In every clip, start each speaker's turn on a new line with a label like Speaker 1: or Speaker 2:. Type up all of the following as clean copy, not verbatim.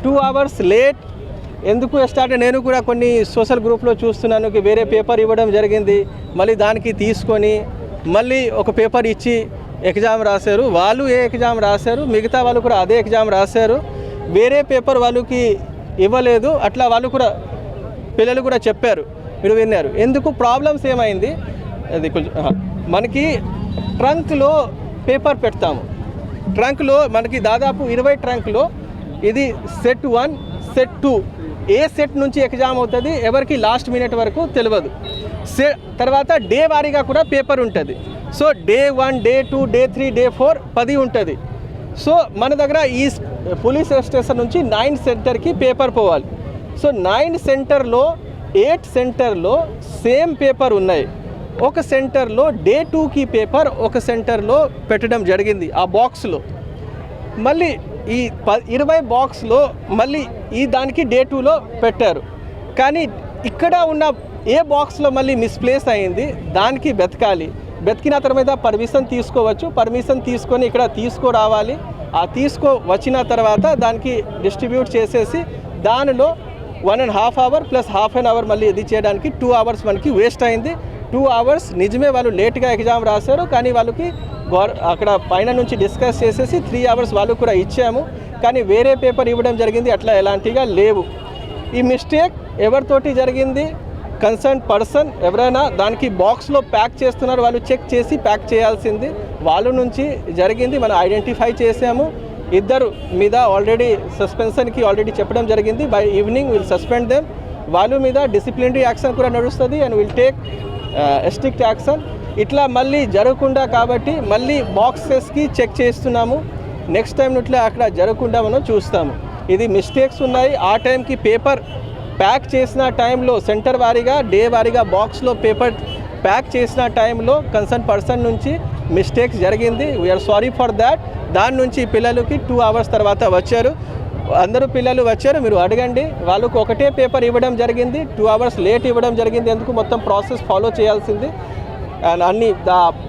Speaker 1: 2 hours late ఎందుకు start. నేను కూడా కొన్ని సోషల్ గ్రూప్లో చూస్తున్నాను వేరే పేపర్ ఇవ్వడం జరిగింది, మళ్ళీ దానికి తీసుకొని మళ్ళీ ఒక పేపర్ ఇచ్చి ఎగ్జామ్ రాశారు. వాళ్ళు ఏ ఎగ్జామ్ రాశారు, మిగతా వాళ్ళు కూడా అదే ఎగ్జామ్ రాశారు. వేరే పేపర్ వాళ్ళకి ఇవ్వలేదు. అట్లా వాళ్ళు కూడా పిల్లలు కూడా చెప్పారు, మీరు విన్నారు. ఎందుకు ప్రాబ్లమ్స్ ఏమైంది, అది కొంచెం మనకి ట్రంక్లో పేపర్ పెడతాము. ట్రంక్లో మనకి దాదాపు 20 ట్రంక్లో ఇది సెట్ 1 సెట్ 2 ఏ సెట్ నుంచి ఎగ్జామ్ అవుతుంది ఎవరికి లాస్ట్ మినిట్ వరకు తెలియదు. తర్వాత డే వారీగా కూడా పేపర్ ఉంటుంది. So day 1 day 2 day 3 day 4 10 ఉంటుంది. సో మన దగ్గర ఈ పోలీస్ స్టేషన్ నుంచి 9 సెంటర్కి పేపర్ పోవాలి. సో 9 సెంటర్లో 8 సెంటర్లో సేమ్ పేపర్ ఉన్నాయి. ఒక సెంటర్లో డే 2కి పేపర్ ఒక సెంటర్లో పెట్టడం జరిగింది ఆ బాక్స్లో. మళ్ళీ ఈ 20 బాక్స్లో మళ్ళీ ఈ దానికి డే 2లో పెట్టారు. కానీ ఇక్కడ ఉన్న ఏ బాక్స్లో మళ్ళీ మిస్ప్లేస్ అయింది, దానికి వెతికిన తర్వాత పర్మిషన్ తీసుకోవచ్చు. పర్మిషన్ తీసుకొని ఇక్కడ తీసుకురావాలి. ఆ వచ్చిన తర్వాత దానికి డిస్ట్రిబ్యూట్ చేసేసి దానిలో 1.5 hour ప్లస్ ½ an hour మళ్ళీ ఇది చేయడానికి 2 hours మనకి వేస్ట్ అయింది. 2 hours నిజమే వాళ్ళు లేట్గా ఎగ్జామ్ రాశారు, కానీ వాళ్ళకి అక్కడ పైన నుంచి డిస్కస్ చేసేసి 3 hours వాళ్ళు కూడా ఇచ్చాము. కానీ వేరే పేపర్ ఇవ్వడం జరిగింది, అట్లా ఎలాంటిగా లేవు. ఈ మిస్టేక్ ఎవరితోటి జరిగింది, కన్సర్న్ పర్సన్ ఎవరైనా దానికి బాక్స్లో ప్యాక్ చేస్తున్నారు, వాళ్ళు చెక్ చేసి ప్యాక్ చేయాల్సింది వాళ్ళ నుంచి జరిగింది. మనం ఐడెంటిఫై చేసాము. 2 మీద ఆల్రెడీ సస్పెన్షన్కి ఆల్రెడీ చెప్పడం జరిగింది. By evening will suspend them. వాళ్ళ మీద డిసిప్లినరీ యాక్షన్ కూడా నడుస్తుంది and will take strict action. ఇట్లా మళ్ళీ జరగకుండా కాబట్టి మళ్ళీ బాక్సెస్కి చెక్ చేస్తున్నాము. నెక్స్ట్ టైం ఇట్లా అక్కడ జరగకుండా మనం చూస్తాము. ఇది మిస్టేక్స్ ఉన్నాయి. ఆ టైంకి పేపర్ ప్యాక్ చేసిన టైంలో సెంటర్ వారీగా డే వారీగా బాక్స్లో పేపర్ ప్యాక్ చేసిన టైంలో కన్సర్న్ పర్సన్ నుంచి మిస్టేక్స్ జరిగింది. We are sorry for that. దాని నుంచి పిల్లలకి 2 hours తర్వాత వచ్చారు. అందరూ పిల్లలు వచ్చారు, మీరు అడగండి. వాళ్ళకు ఒకటే పేపర్ ఇవ్వడం జరిగింది, 2 hours లేట్ ఇవ్వడం జరిగింది. ఎందుకు మొత్తం ప్రాసెస్ ఫాలో చేయాల్సింది అండ్ అన్నీ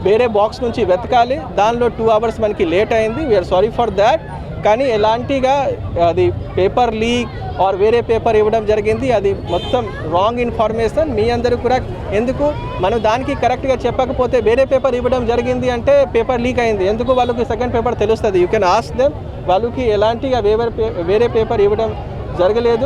Speaker 1: వేరే బాక్స్ నుంచి వెతకాలి. దానిలో 2 hours మనకి లేట్ అయింది. We are sorry for that. కానీ ఎలాంటిగా అది పేపర్ లీక్ ఆర్ వేరే పేపర్ ఇవ్వడం జరిగింది, అది మొత్తం రాంగ్ ఇన్ఫర్మేషన్. మీ అందరూ కూడా ఎందుకు మనం దానికి కరెక్ట్గా చెప్పకపోతే వేరే పేపర్ ఇవ్వడం జరిగింది అంటే పేపర్ లీక్ అయింది, ఎందుకు వాళ్ళకి సెకండ్ పేపర్ తెలుస్తుంది. You can ask them. వాళ్ళకి ఎలాంటిగా వేరే పేపర్ ఇవ్వడం జరగలేదు.